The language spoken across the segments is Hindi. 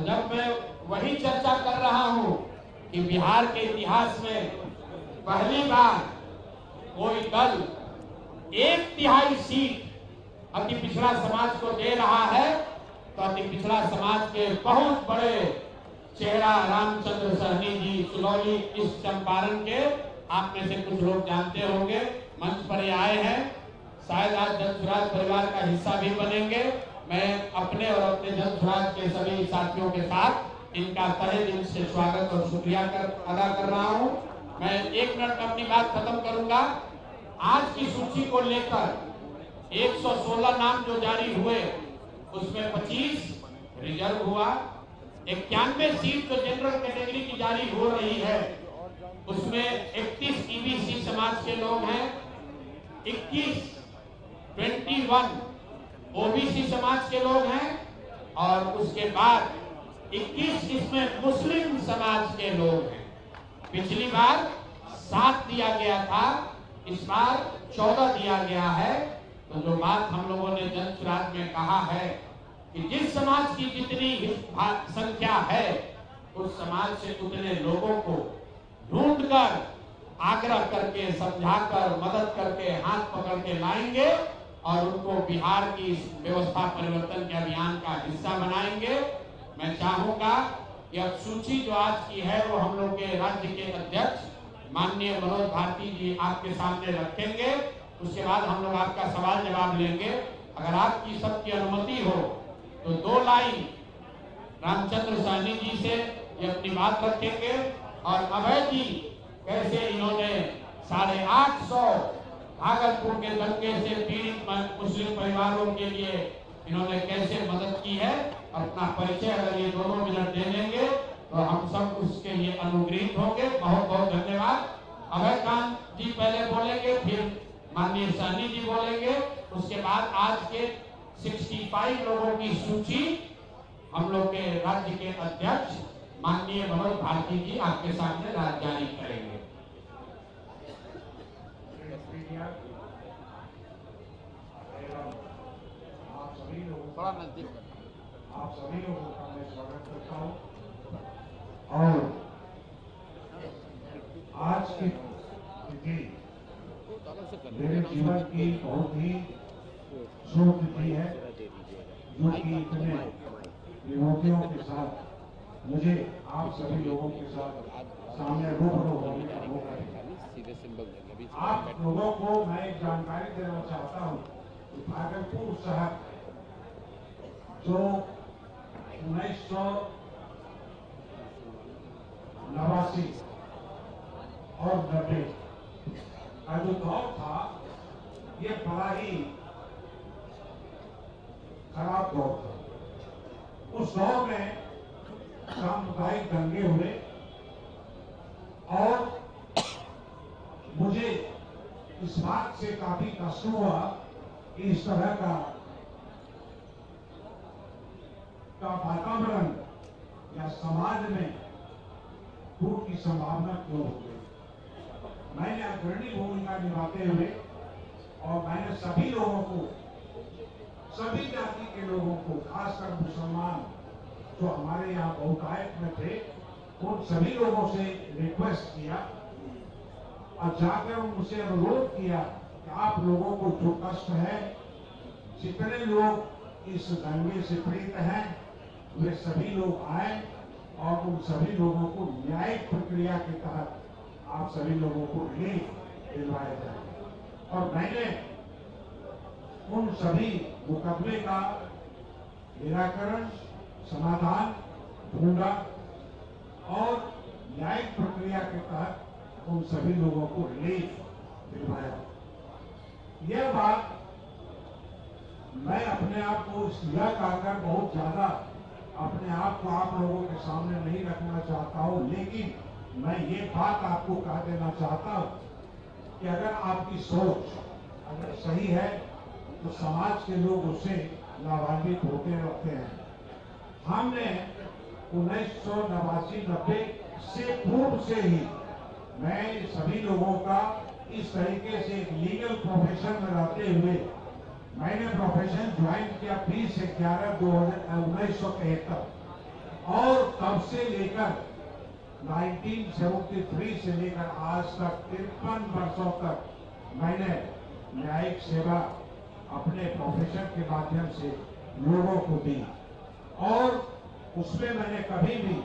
जब मैं वही चर्चा कर रहा हूं कि बिहार के इतिहास में पहली बार कोई दल 1/3 सीट अति पिछड़ा समाज को दे रहा है, तो अति पिछड़ा समाज के बहुत बड़े चेहरा रामचंद्र सहनी जी सुलौली इस चंपारण के, आप में से कुछ लोग जानते होंगे, मंच पर ये आए हैं। शायद आज जनसुराज परिवार का हिस्सा भी बनेंगे। मैं अपने और अपने जनसुराज के सभी साथियों के साथ इनका तहे दिल से स्वागत और शुक्रिया अदा कर रहा हूं। मैं 1 मिनट में अपनी बात खत्म करूंगा। आज की सूची को लेकर 116 नाम जो जारी हुए, उसमें 25 रिजर्व हुआ, 91 सीट जो जनरल कैटेगरी की जारी हो रही है, उसमें 31 ईबीसी समाज के लोग हैं, 21 ओबीसी समाज के लोग हैं, और उसके बाद 21 इसमें मुस्लिम समाज के लोग हैं। पिछली बार 7 दिया गया था, इस बार 14 दिया गया है। तो जो बात हम लोगों ने जनसुराज में कहा है कि जिस समाज की जितनी संख्या है, उस समाज से उतने लोगों को ढूंढकर, आग्रह करके, समझाकर, मदद करके, हाथ पकड़ के लाएंगे और उनको बिहार की व्यवस्था परिवर्तन के अभियान का हिस्सा बनाएंगे। मैं चाहूंगा कि अब सूची जो आज की है वो हम लोग के राज्य के अध्यक्ष माननीय मनोज भारती जी आपके सामने रखेंगे। उसके बाद हम लोग आपका सवाल जवाब लेंगे। अगर आपकी सबकी अनुमति हो तो 2 लाइन रामचंद्र सहनी जी से ये अपनी बात रखेंगे, और अभय जी कैसे इन्होंने 850 भागलपुर के दंगे से पीड़ित मुस्लिम परिवारों के लिए इन्होंने कैसे मदद की है, अपना परिचय अगर ये 2 मिनट दे देंगे तो हम सब उसके लिए अनुग्रहित होंगे। बहुत बहुत धन्यवाद। अभय कांत जी पहले बोलेंगे, फिर माननीय सहनी जी बोलेंगे, उसके बाद आज के 65 लोगों की सूची हम लोग के राज्य के अध्यक्ष माननीय मनोज भारती जी आपके सामने जारी करेंगे। आप सभी लोगों का मैं स्वागत करता हूँ। और आज की तिथि मेरे जीवन की बहुत ही शुभ तिथि है, जो कि इतने विभूतियों के साथ मुझे आप सभी लोगों के साथ सामने रूबरू होने का मौका मिला। आप लोगों को मैं एक जानकारी देना चाहता हूँ कि भागलपुर शहर जो 1989 और 90 का जो दौर था, ये बड़ा ही खराब दौर था। उस दौर में सामुदायिक दंगे हुए और मुझे इस बात से काफी कष्ट हुआ कि इस तरह का वातावरण या समाज में फूट की संभावना क्यों हो गई। मैंने अग्रणी भूमिका निभाते हुए और मैंने सभी लोगों को, सभी जाति के लोगों को, खासकर मुसलमान जो हमारे यहाँ बहुतायत में थे, उन सभी लोगों से रिक्वेस्ट किया और जाकर उनसे अनुरोध किया कि आप लोगों को जो कष्ट है, जितने लोग इस दंगे से पीड़ित हैं, वे सभी लोग आए और उन सभी लोगों को न्यायिक प्रक्रिया के तहत आप सभी लोगों को रिलीफ दिलवाया जाए। और मैंने उन सभी मुकदमे का निराकरण, समाधान ढूंढा और न्यायिक प्रक्रिया के तहत उन सभी लोगों को रिलीफ दिलवाया। यह बात मैं अपने आप को यह कहकर बहुत ज्यादा अपने आप को आप लोगों के सामने नहीं रखना चाहता हूं, लेकिन मैं ये बात आपको कह देना चाहता हूं कि अगर आपकी सोच अगर सही है तो समाज के लोग उससे लाभान्वित होते रहते हैं। हमने 1989-90 से पूर्व से ही मैं सभी लोगों का इस तरीके से एक लीगल प्रोफेशन में रहते हुए मैंने प्रोफेशन ज्वाइन किया 20/11/1973 और तब से लेकर 1973 से लेकर आज तक 53 वर्षों तक मैंने न्यायिक सेवा अपने प्रोफेशन के माध्यम से लोगों को दी और उसमें मैंने कभी भी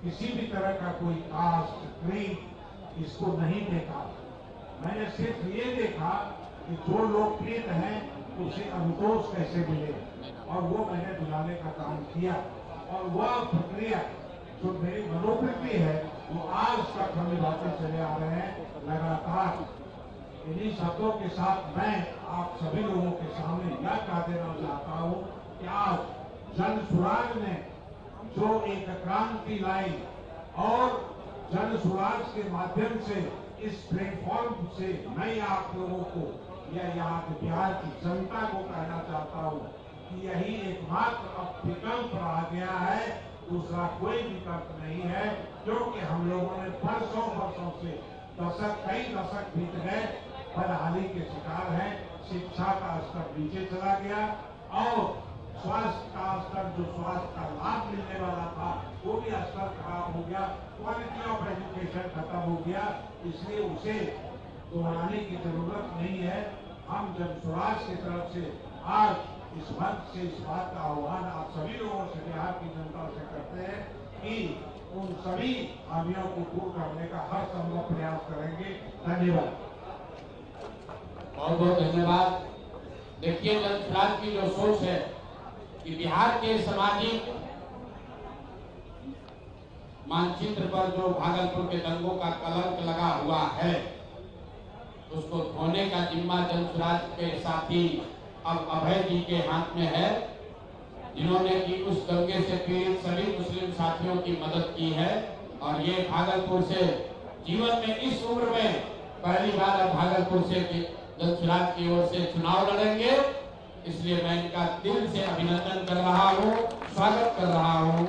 किसी भी तरह का कोई कास्ट क्रीड इसको नहीं देखा। मैंने सिर्फ ये देखा कि जो लोग पीड़ित हैं उसे अनुतोष कैसे मिले और वो मैंने दिलाने का काम किया और वह प्रक्रिया जो मेरी मनोवृत्ति है वो आज तक हम निभाते चले आ रहे हैं लगातार। इन्हीं शब्दों के साथ मैं आप सभी लोगों के सामने यह कह देना चाहता हूं कि आज जन सुराज ने जो एक क्रांति लाई और जन सुराज के माध्यम से इस प्लेटफॉर्म से मैं आप लोगों को या यहाँ के बिहार की जनता को कहना चाहता हूँ कि यही एकमात्र अब विकल्प रह गया है, दूसरा कोई विकल्प नहीं है, क्योंकि हम लोगों ने वर्षों से कई दशक बीत गए बदहाली के शिकार हैं। शिक्षा का स्तर नीचे चला गया और स्वास्थ्य का स्तर, जो स्वास्थ्य का लाभ मिलने वाला था वो भी स्तर खराब हो गया, क्वालिटी ऑफ एजुकेशन खत्म हो गया। इसलिए उसे दोहराने की जरूरत नहीं है। हम जन स्वराज की तरफ से आज इस मंच से इस बात का आह्वान आप सभी लोगों से, बिहार की जनता से करते हैं कि उन सभी खामियों को दूर करने का हर संभव प्रयास करेंगे। धन्यवाद। बहुत बहुत धन्यवाद। देखिए, जन स्वराज की जो सोच है कि बिहार के सामाजिक मानचित्र पर जो भागलपुर के दंगों का कलंक लगा हुआ है उसको धोने का जिम्मा जन स्वराज के साथी अब अभय जी के हाथ में है, जिन्होंने कि उस दंगे से पीड़ित सभी मुस्लिम साथियों की मदद की है और ये भागलपुर से जीवन में इस उम्र में पहली बार अब भागलपुर से जन स्वराज की ओर से चुनाव लड़ेंगे। इसलिए मैं इनका दिल से अभिनंदन कर रहा हूँ, स्वागत कर रहा हूँ।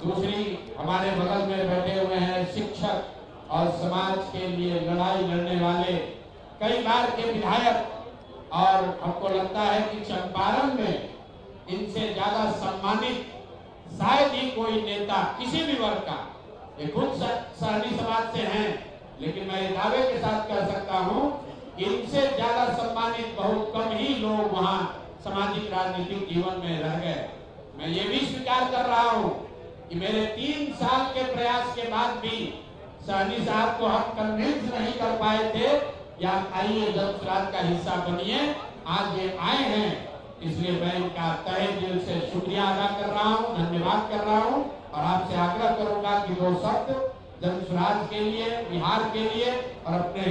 दूसरी, हमारे बगल में बैठे हुए हैं शिक्षक और समाज के लिए लड़ाई लड़ने वाले कई बार के विधायक और हमको लगता है कि चंपारण में इनसे ज्यादा सम्मानित शायद ही कोई नेता किसी भी वर्ग का, ये खुद सहनी समाज से हैं, लेकिन मैं दावे के साथ कह सकता हूँ कि इनसे ज्यादा सम्मानित बहुत कम ही लोग वहाँ सामाजिक राजनीतिक जीवन में रह गए। मैं ये भी स्वीकार कर रहा हूँ कि मेरे 3 साल के प्रयास के बाद भी सहनी साहब को हम कन्विंस नहीं कर पाए थे या आइए जन स्वराज का हिस्सा बनिए, आज ये आए हैं। इसलिए मैं इनका तहे दिल से शुक्रिया अदा कर रहा हूँ, धन्यवाद कर रहा हूँ और आपसे आग्रह करूंगा कि 2 शब्द जन स्वराज के लिए, बिहार के लिए और अपने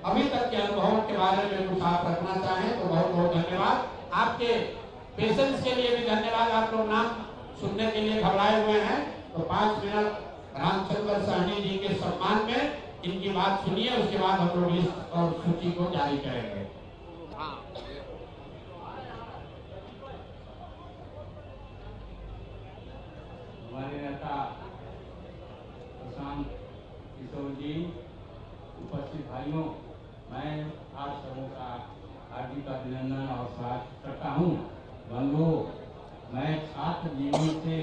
अभी तक के अनुभवों के बारे में कुछ आप रखना चाहें तो बहुत बहुत धन्यवाद। आपके पेशेंस के लिए भी धन्यवाद। आप लोग नाम सुनने के लिए घबराए हुए हैं तो 5 मिनट रामचंद्र सहनी जी के सम्मान में इनकी बात सुनिए, उसके बाद हम लोग लिस्ट और सूची को जारी करेंगे। हमारे नेता प्रशांत किशोर जी, उपस्थित भाइयों, मैं आप सबों का हार्दिक अभिनंदन और स्वागत करता हूँ। बंधुओं, मैं छात्र जीवन से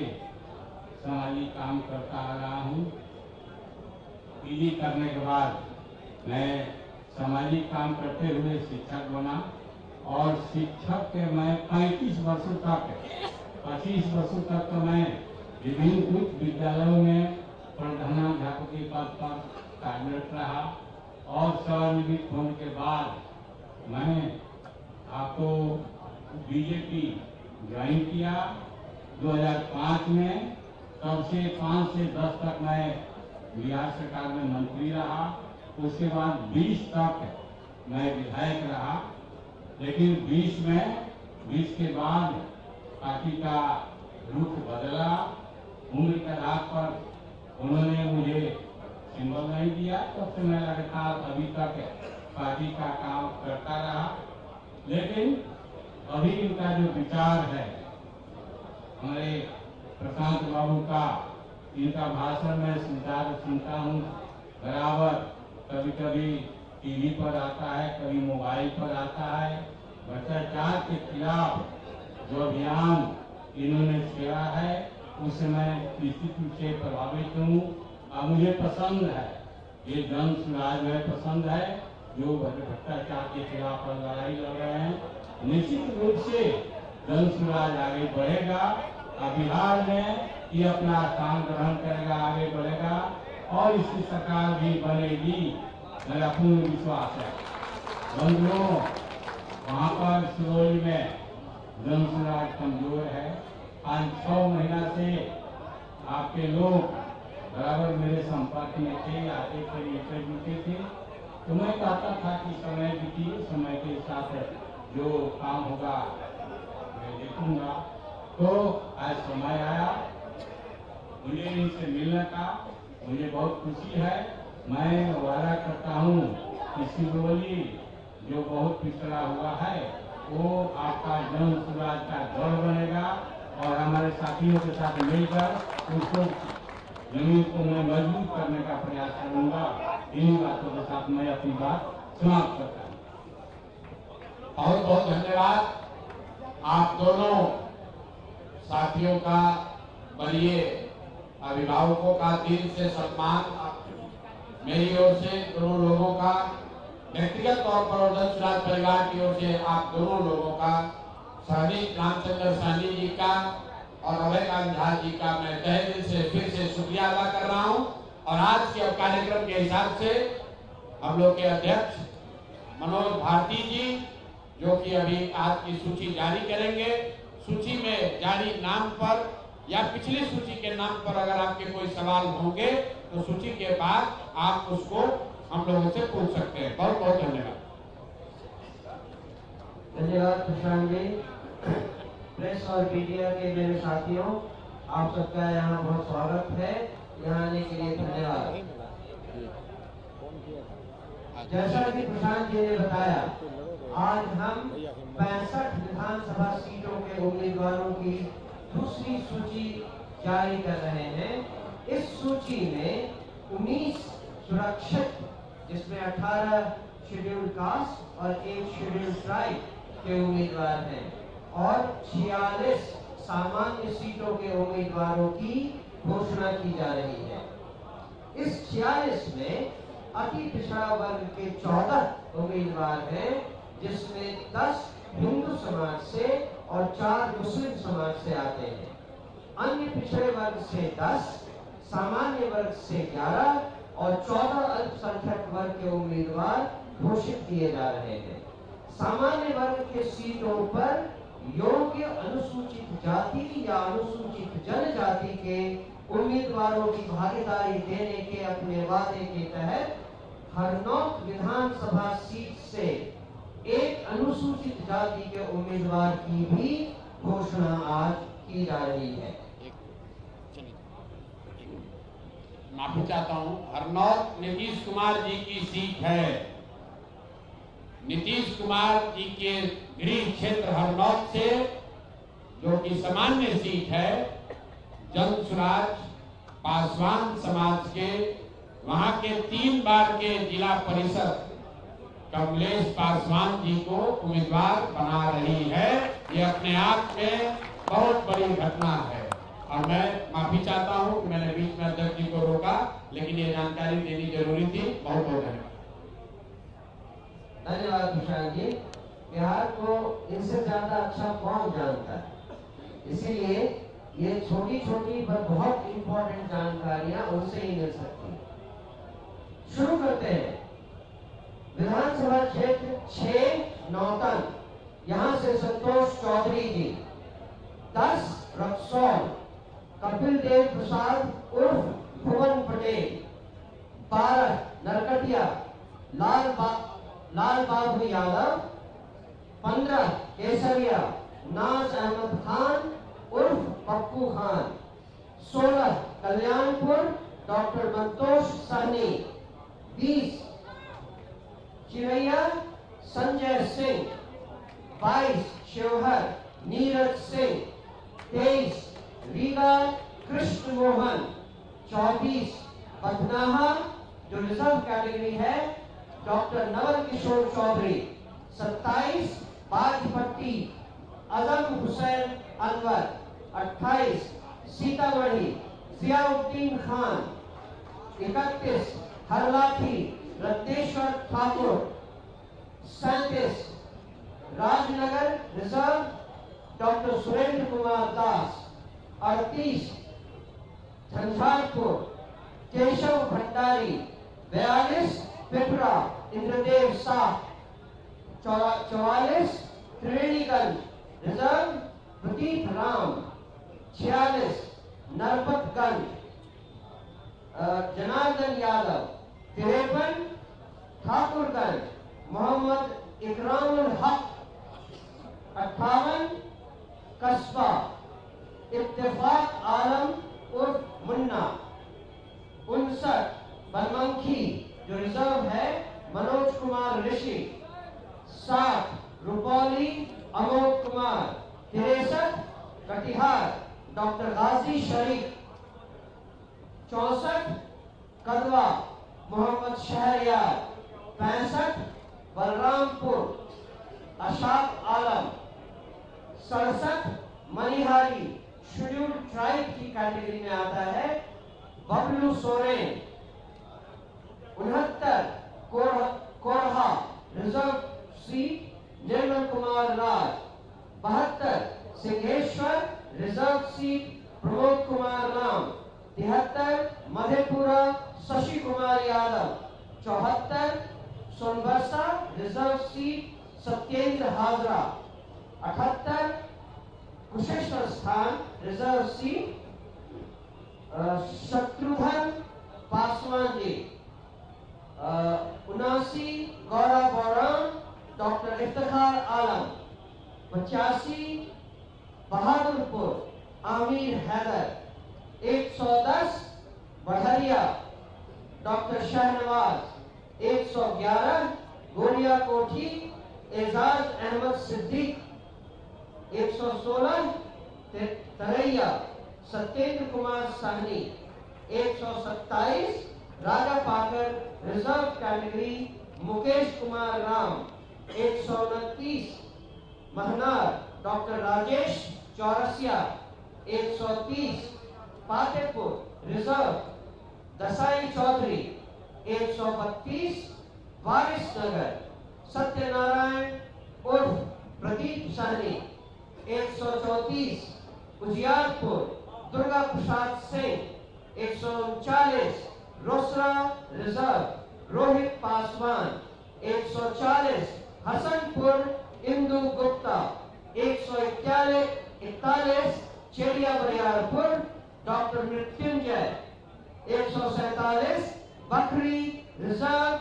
सामाजिक काम करता आ रहा हूँ। पीजी करने के बाद मैं सामाजिक काम करते हुए शिक्षक बना और शिक्षक के मैं 25 वर्षों तक तो मैं विभिन्न उच्च विद्यालयों में प्रधानाध्यापक के पद पर कार्यरत रहा और सेवानिवृत्त होने के बाद मैं आपको बीजेपी ज्वाइन किया 2005 में। तब से 5 से 10 तक मैं बिहार सरकार में मंत्री रहा, उसके बाद 20 तक मैं विधायक रहा। लेकिन 20 के बाद पार्टी का रुख बदला। उम्र के आधार पर उन्होंने मुझे सिंबल नहीं दिया, तब से मैं लगातार अभी तक पार्टी का काम करता रहा। लेकिन अभी इनका जो विचार है, हमारे प्रशांत बाबू का, इनका भाषण में सुनता हूँ बराबर, कभी कभी टीवी पर आता है, कभी मोबाइल पर आता है। भ्रष्टाचार के खिलाफ जो अभियान इन्होंने छेड़ा है उस समय निश्चित रूप से प्रभावित हूँ और मुझे पसंद है ये जन सुराज में पसंद है जो भ्रष्टाचार के खिलाफ लड़ाई लड़ रहे हैं। निश्चित रूप से जन सुराज आगे बढ़ेगा और बिहार में ये अपना स्थान ग्रहण करेगा, आगे बढ़ेगा और इसकी सरकार भी बनेगी, मेरा पूर्ण विश्वास है। बंधुओं, वहाँ पर सिरोही में जन सुराज कमजोर है। आज 6 महीना से आपके लोग बराबर मेरे संपर्क में थे, आते थे, लेकर जुटे थे, तो मैं कहता था कि समय बीतिए, समय के साथ जो काम होगा मैं देखूंगा। तो आज समय आया मुझे इनसे मिलने का, मुझे बहुत खुशी है। मैं वादा करता हूँ कि सिरोही जो बहुत पिछड़ा हुआ है वो आपका जन सुराज का गढ़ बनेगा और हमारे साथियों के साथ मिलकर उसको जमीन को मैं मजबूत करने का प्रयास करूंगा। इन्हीं बातों के साथ मैं अपनी बात समाप्त करता हूँ। बहुत बहुत धन्यवाद आप दोनों साथियों का, बलिए अभिभावकों का दिल से सम्मान, मेरी ओर से दोनों लोगों का, व्यक्तिगत तौर पर और जन सुराज परिवार की ओर से आप दोनों लोगों का, सहनी रामचंद्र सहनी जी का और अभयकांत झा जी का मैं तहे दिल से फिर से शुक्रिया अदा कर रहा हूं। और आज के कार्यक्रम के हिसाब से हम लोग के अध्यक्ष मनोज भारती जी, जो कि अभी आज की सूची जारी करेंगे, सूची में जारी नाम पर या पिछली सूची के नाम पर अगर आपके कोई सवाल होंगे तो सूची के बाद आप उसको हम लोगों से पूछ सकते हैं। बहुत बहुत धन्यवाद। धन्यवाद प्रशांत जी। प्रेस और मीडिया के मेरे साथियों, आप सबका यहाँ बहुत स्वागत है। यहाँ आने के लिए धन्यवाद। जैसा कि प्रशांत जी ने बताया, आज हम 65 विधानसभा सीटों के उम्मीदवारों की दूसरी सूची जारी कर रहे हैं। इस सूची में 19 सुरक्षित, जिसमें 18 शेड्यूल्ड कास्ट और 1 शेड्यूल्ड ट्राइब के उम्मीदवार हैं और 46 सामान्य सीटों के उम्मीदवारों की घोषणा की जा रही है। इस 46 में अति पिछड़ा वर्ग के 14 उम्मीदवार हैं, जिसमें 10 हिंदू समाज से और 4 मुस्लिम समाज से आते हैं। अन्य पिछड़े वर्ग से 10, सामान्य वर्ग से 11 और 14 अल्पसंख्यक वर्ग के उम्मीदवार घोषित किए जा रहे हैं। सामान्य वर्ग के सीटों पर योग्य अनुसूचित जाति या अनुसूचित जनजाति के उम्मीदवारों की भागीदारी देने के अपने वादे के तहत हरनौत विधानसभा सीट से एक अनुसूचित जाति के उम्मीदवार की भी घोषणा आज की जा रही है। माफी चाहता हूं, हरनौत नीतीश कुमार जी की सीट है। नीतीश कुमार जी के गृह क्षेत्र हरनौत से, जो कि सामान्य सीट है, जन सुराज पासवान समाज के, वहां के 3 बार के जिला परिषद कमलेश पासवान जी को उम्मीदवार बना रही है। ये अपने आप में बहुत बड़ी घटना है और मैं माफी चाहता हूं कि मैंने बीच में अध्यक्ष जी को रोका, लेकिन ये जानकारी देनी जरूरी थी। बहुत बहुत धन्यवाद। धन्यवाद प्रशांत जी। बिहार को इनसे ज्यादा अच्छा कौन जानता है, इसीलिए ये छोटी छोटी पर बहुत इंपॉर्टेंट जानकारियां उनसे ही मिल सकती हैं। शुरू करते हैं। विधानसभा क्षेत्र 6 नौतन, यहाँ से संतोष चौधरी जी। 10 रक्सौल, कपिल देव प्रसाद उर्फ भुवन पटेल। 12 नरकटिया, लाल बाबू यादव। 15 केसरिया, नाज अहमद खान उर्फ पप्पू खान। 16 कल्याणपुर, डॉक्टर मंतोष सहनी। 20 चिरैया, संजय सिंह। 22 शिवहर, नीरज सिंह। 23 रीगा, कृष्ण मोहन। 24 बथनाहा, जो रिजर्व कैटेगरी है, डॉक्टर नवल किशोर चौधरी। 27 बाजपट्टी, अजम Hussain Anwar. 28 Sitamarhi Ziauddin Khan, 31 हरलाठी Ratneshwar Thakur, 37 Rajnagar reserve doctor Surendra Kumar Das, 38 Jhanjharpur Keshav Bhandari, 42 Pipra Indradev Shah, 44 Triveniganj reserve Pradeep Ram, 46 Narpatganj Janardan Yadav, 53 Thakurganj Mohammad Ikramul हक, 58 कस्बा इत्तेफाक आलम उर्फ मुन्ना, 59 बनमंखी जो रिजर्व है Manoj Kumar Rishi, 60 Rupauli Amod Kumar, 63 Katihar doctor Ghazi Sharif, 64 Kadwa Mohammad Shahryar, 65 Balrampur Ashak Alam, 67 Manihari scheduled tribe की कैटेगरी में आता है Bablu Soren, 69 Korha reserve seat Nirmal Kumar Raj, 72 Singheshwar reserve seat Pramod Kumar Ram, 73 Madhepura Shashi Kumar Yadav, 74 Sonbarsa reserve seat Satyendra Hazra, 78 Kusheshwar Asthan reserve seat Shatrughan Paswan ji, 79 Gaura Bauram doctor Iftikhar आलम, 85 बहादुरपुर आमिर हैदर, 110 बढ़िया डॉक्टर शाहनवाज, 111 गोरिया कोठी Ejaz Ahmad Siddique, 116 Taraiya Satyendra Kumar Sahni, 127 Raja Pakar reserve category Mukesh Kumar Ram, 129 Mahnar doctor Rajesh Chaurasia, 130 Patepur reserve Dasai Chaudhary, 132 Waris Nagar Satyanarayan उर्फ प्रदीप साहनी, 134 उजियारपुर दुर्गा प्रसाद सिंह, 139 रोसड़ा रिजर्व रोहित पासवान, 140 हसनपुर इंदु गुप्ता, 141 चेरिया बरियारपुर डॉक्टर मृत्युंजय, 147 बकरी रिजर्व